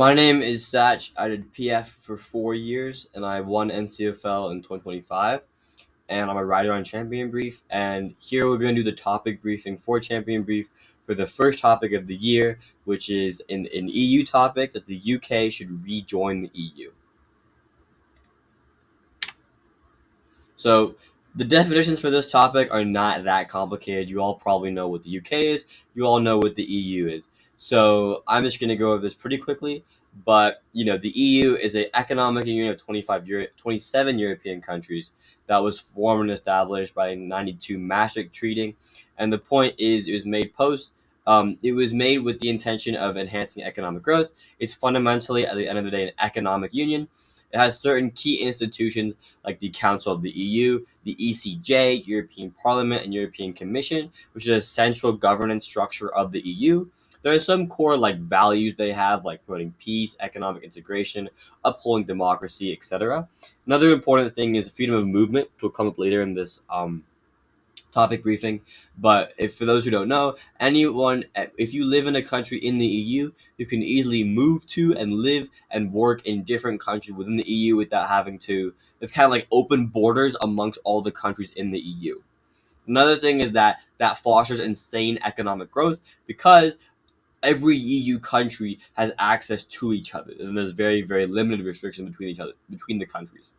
My name is Sach. I did PF for 4 years, and I won NCFL in 2025. And I'm a writer on Champion Brief. And here we're going to do the topic briefing for Champion Brief for the first topic of the year, which is an EU topic that the UK should rejoin the EU. So the definitions for this topic are not that complicated. You all probably know what the UK is. You all know what the EU is. So I'm just going to go over this pretty quickly. But, the EU is an economic union of 27 European countries that was formed and established by the 92 Maastricht Treaty. And the point is, it was made with the intention of enhancing economic growth. It's fundamentally, at the end of the day, an economic union. It has certain key institutions like the Council of the EU, the ECJ, European Parliament, and European Commission, which is a central governance structure of the EU. There are some core values they have, like promoting peace, economic integration, upholding democracy, etc. Another important thing is freedom of movement, which will come up later in this topic briefing. But for those who don't know, if you live in a country in the EU, you can easily move to and live and work in different countries within the EU without having to. It's kind of like open borders amongst all the countries in the EU. Another thing is that fosters insane economic growth because every EU country has access to each other, and there's very, very limited restrictions between the countries.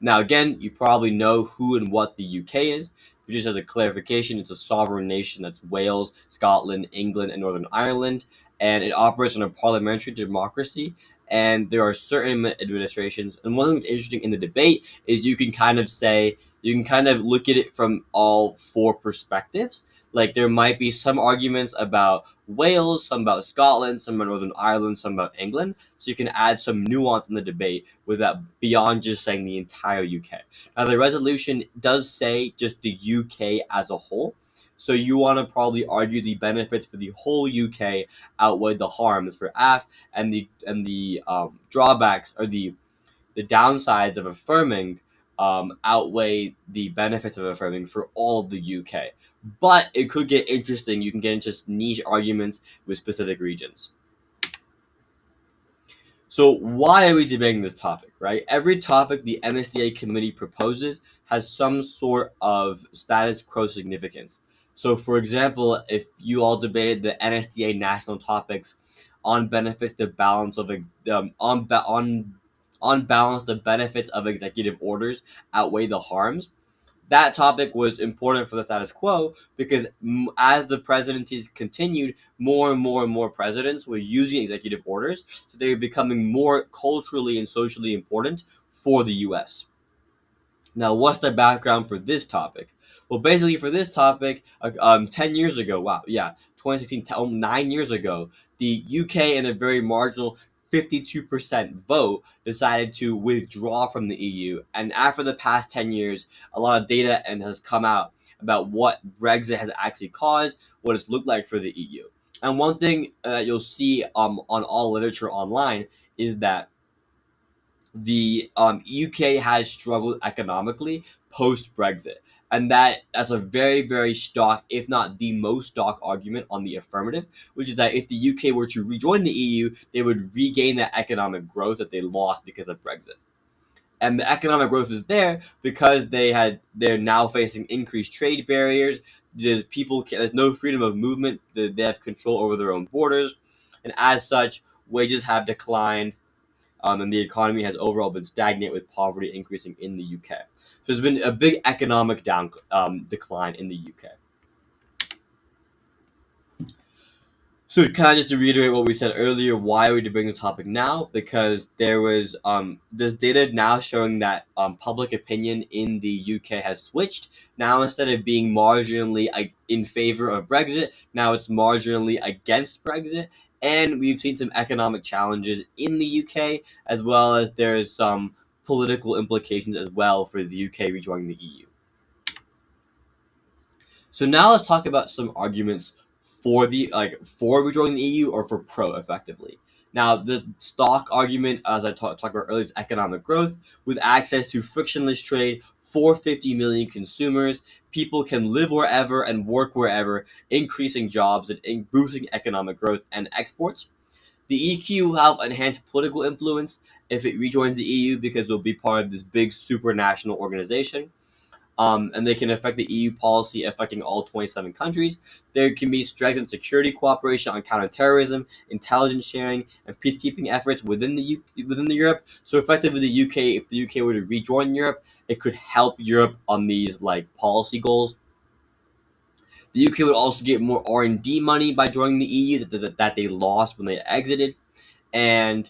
Now, again, you probably know who and what the UK is, but just as a clarification, it's a sovereign nation that's Wales, Scotland, England, and Northern Ireland, and it operates on a parliamentary democracy, and there are certain administrations. And one thing that's interesting in the debate is you can kind of look at it from all four perspectives. Like, there might be some arguments about Wales, some about Scotland, some about Northern Ireland, some about England. So you can add some nuance in the debate with that beyond just saying the entire UK. Now, the resolution does say just the UK as a whole. So you want to probably argue the benefits for the whole UK outweigh the harms for AF, and the drawbacks or the downsides of affirming outweigh the benefits of affirming for all of the UK. But it could get interesting. You can get into niche arguments with specific regions. So why are we debating this topic, right? Every topic the NSDA committee proposes has some sort of status quo significance. So, for example, if you all debated the NSDA national topics on benefits, the balance of on balance, the benefits of executive orders outweigh the harms. That topic was important for the status quo because as the presidencies continued, more and more and more presidents were using executive orders, so they were becoming more culturally and socially important for the U.S. Now, what's the background for this topic? Well, basically for this topic, 10 years ago, 2016, 9 years ago, the UK in a very marginal 52% vote decided to withdraw from the EU. And after the past 10 years, a lot of data has come out about what Brexit has actually caused, what it's looked like for the EU. And one thing that you'll see on all literature online is that the UK has struggled economically post-Brexit. And that's a very, very stock, if not the most stock argument on the affirmative, which is that if the UK were to rejoin the EU, they would regain that economic growth that they lost because of Brexit. And the economic growth is there because they're now facing increased trade barriers. There's no freedom of movement. They have control over their own borders. And as such, wages have declined. And the economy has overall been stagnant, with poverty increasing in the UK. So there's been a big economic decline in the UK. So kind of just to reiterate what we said earlier, why are we debating the topic now? Because there was there's data now showing that public opinion in the UK has switched. Now, instead of being marginally in favor of Brexit, now it's marginally against Brexit. And we've seen some economic challenges in the UK, as well as there's some political implications as well for the UK rejoining the EU. So now let's talk about some arguments for rejoining the EU or for pro, effectively. Now, the stock argument, as I talked about earlier, is economic growth. With access to frictionless trade for 50 million consumers, people can live wherever and work wherever, increasing jobs and boosting economic growth and exports. The EQ will have enhanced political influence if it rejoins the EU because it'll be part of this big supranational organization. And they can affect the EU policy affecting all 27 countries. There can be strengthened security cooperation on counterterrorism, intelligence sharing, and peacekeeping efforts within the Europe. So effectively, the UK, if the UK were to rejoin Europe, it could help Europe on these like policy goals. The UK would also get more R&D money by joining the EU that they lost when they exited, and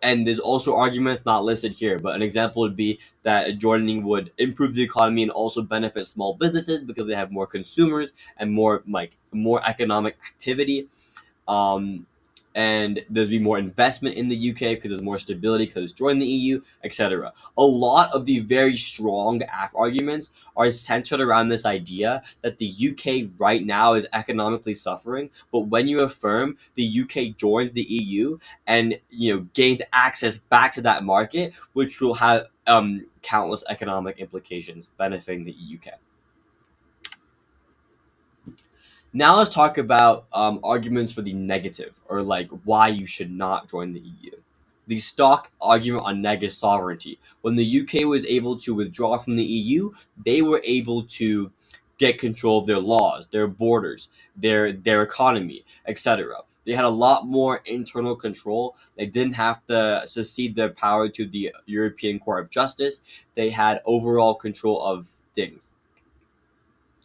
and there's also arguments not listed here, but an example would be that joining would improve the economy and also benefit small businesses because they have more consumers and more economic activity. um, and there's be more investment in the UK because there's more stability because it's joined the EU, etc. A lot of the very strong arguments are centered around this idea that the UK right now is economically suffering, but when you affirm the UK joins the EU and gains access back to that market, which will have countless economic implications benefiting the UK. Now let's talk about arguments for the negative, or like why you should not join the EU. The stock argument on negative sovereignty. When the UK was able to withdraw from the EU, they were able to get control of their laws, their borders, their economy, etc. They had a lot more internal control. They didn't have to secede their power to the European Court of Justice. They had overall control of things.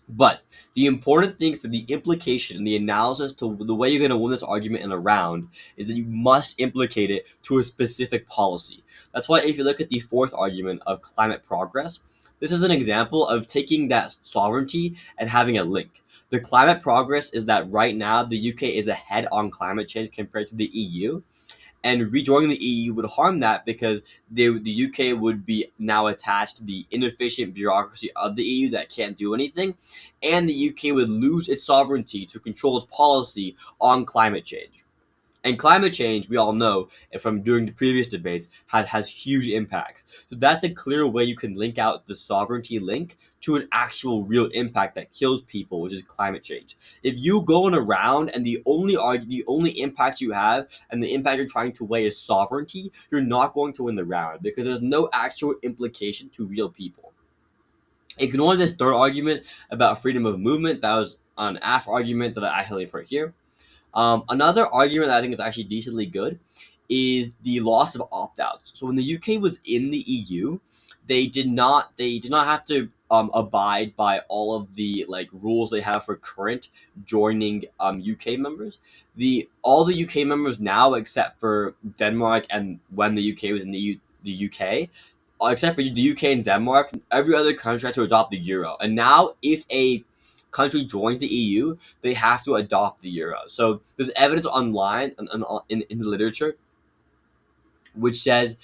But the important thing for the implication and the analysis to the way you're going to win this argument in a round is that you must implicate it to a specific policy. That's why if you look at the fourth argument of climate progress, this is an example of taking that sovereignty and having a link. The climate progress is that right now the UK is ahead on climate change compared to the EU, and rejoining the EU would harm that because the UK would be now attached to the inefficient bureaucracy of the EU that can't do anything, and the UK would lose its sovereignty to control its policy on climate change. And climate change, we all know, and from during the previous debates, has huge impacts. So that's a clear way you can link out the sovereignty link to an actual real impact that kills people, which is climate change. If you going around and the only impact you have and the impact you're trying to weigh is sovereignty, you're not going to win the round because there's no actual implication to real people. Ignore this third argument about freedom of movement. That was an AF argument that I highly put here. Another argument that I think is actually decently good is the loss of opt-outs. So when the UK was in the EU, they did not have to abide by all of the like rules they have for current joining UK members. All the UK members now, except for Denmark and when the UK was in the UK, except for the UK and Denmark, every other country had to adopt the euro. And now, if a country joins the EU, they have to adopt the euro. So there's evidence online and in the literature which says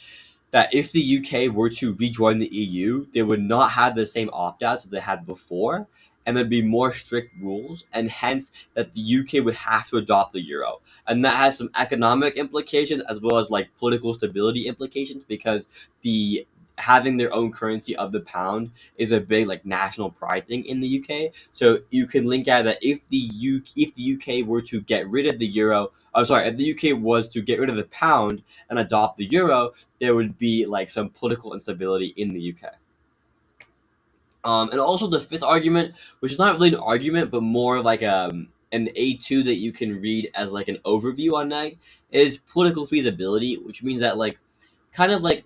that if the UK were to rejoin the EU, they would not have the same opt-outs as they had before, and there'd be more strict rules, and hence that the UK would have to adopt the euro. And that has some economic implications as well as like political stability implications because the having their own currency of the pound is a big like national pride thing in the UK. So you can link out that if the UK were to get rid of the euro, if the UK was to get rid of the pound and adopt the euro, there would be like some political instability in the UK. And also the fifth argument, which is not really an argument, but more like an A2 that you can read as like an overview on neg, is political feasibility, which means that like kind of like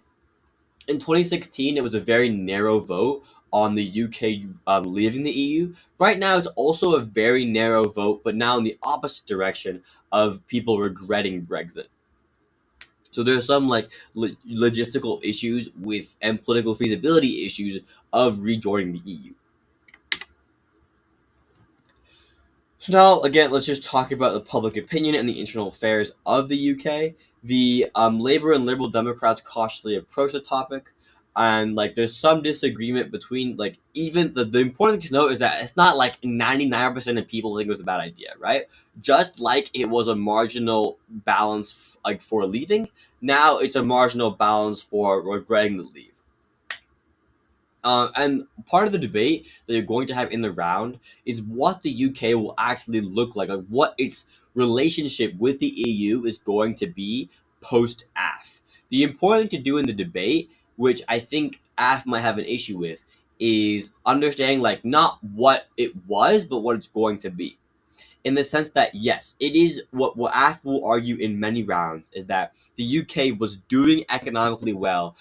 in 2016 it was a very narrow vote on the UK leaving the EU. Right now it's also a very narrow vote, but now in the opposite direction of people regretting Brexit. So there's some like logistical issues with and political feasibility issues of rejoining the EU. So now again, let's just talk about the public opinion and the internal affairs of the UK. The Labour and Liberal Democrats cautiously approach the topic, and like there's some disagreement between like even the important thing to note is that it's not like 99% of people think it was a bad idea, right? Just like it was a marginal balance like for leaving, now it's a marginal balance for regretting the leave. And part of the debate that you're going to have in the round is what the UK will actually look like what its relationship with the EU is going to be post AF. The important thing to do in the debate, which I think AF might have an issue with, is understanding like not what it was, but what it's going to be. In the sense that yes, it is what AF will argue in many rounds is that the UK was doing economically well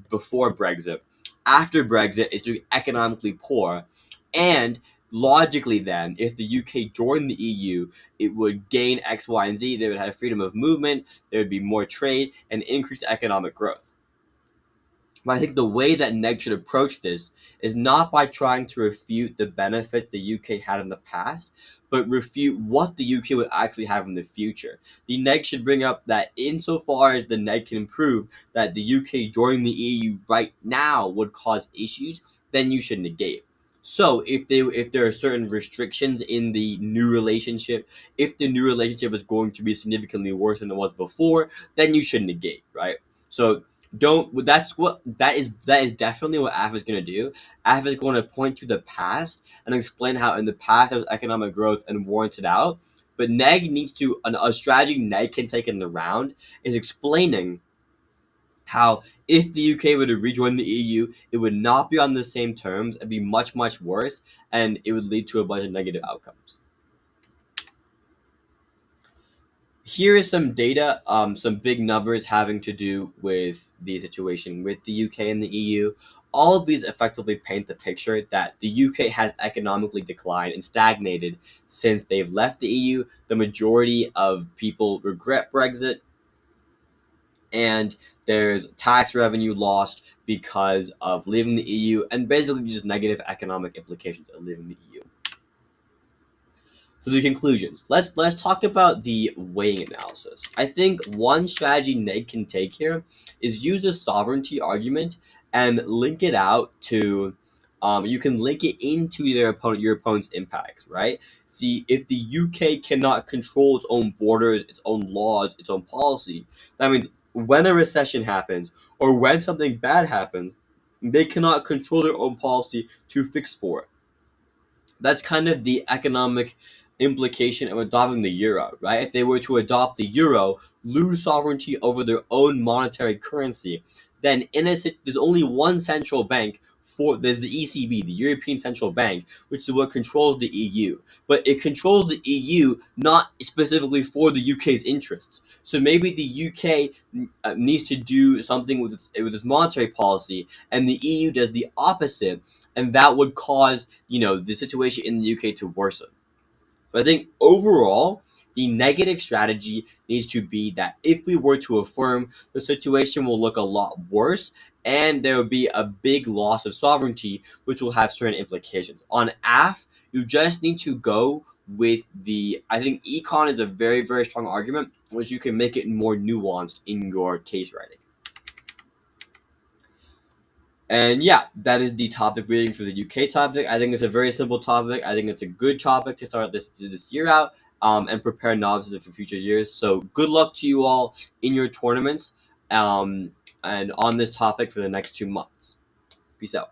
before Brexit. After Brexit, it's doing economically poor, and logically, then, if the UK joined the EU, it would gain X, Y, and Z. They would have freedom of movement. There would be more trade and increased economic growth. But I think the way that Neg should approach this is not by trying to refute the benefits the UK had in the past, but refute what the UK would actually have in the future. The Neg should bring up that insofar as the Neg can prove that the UK joining the EU right now would cause issues, then you should negate. So if there are certain restrictions in the new relationship, if the new relationship is going to be significantly worse than it was before, then you should negate, right? So don't that is definitely what AF is going to do. AF is going to point to the past and explain how in the past there was economic growth and warrants it out. But Neg needs to a strategy Neg can take in the round is explaining how if the UK were to rejoin the EU, it would not be on the same terms, it'd be much, much worse, and it would lead to a bunch of negative outcomes. Here is some data, some big numbers having to do with the situation with the UK and the EU. All of these effectively paint the picture that the UK has economically declined and stagnated since they've left the EU. The majority of people regret Brexit, and there's tax revenue lost because of leaving the EU, and basically just negative economic implications of leaving the EU. So the conclusions. Let's talk about the weighing analysis. I think one strategy Neg can take here is use the sovereignty argument and link it out to. You can link it into your opponent's impacts, right? See, if the UK cannot control its own borders, its own laws, its own policy, that means when a recession happens or when something bad happens, they cannot control their own policy to fix for it. That's kind of the economic implication of adopting the euro, right? If they were to adopt the euro, lose sovereignty over their own monetary currency, then there's only one central bank. There's the ECB, the European Central Bank, which is what controls the EU. But it controls the EU not specifically for the UK's interests. So maybe the UK needs to do something with its monetary policy, and the EU does the opposite, and that would cause the situation in the UK to worsen. But I think overall, the negative strategy needs to be that if we were to affirm, the situation will look a lot worse, and there will be a big loss of sovereignty, which will have certain implications. On AF, you just need to go with I think econ is a very, very strong argument, which you can make it more nuanced in your case writing. And yeah, that is the topic reading for the UK topic. I think it's a very simple topic. I think it's a good topic to start this year out, and prepare novices for future years. So good luck to you all in your tournaments, and on this topic for the next 2 months. Peace out.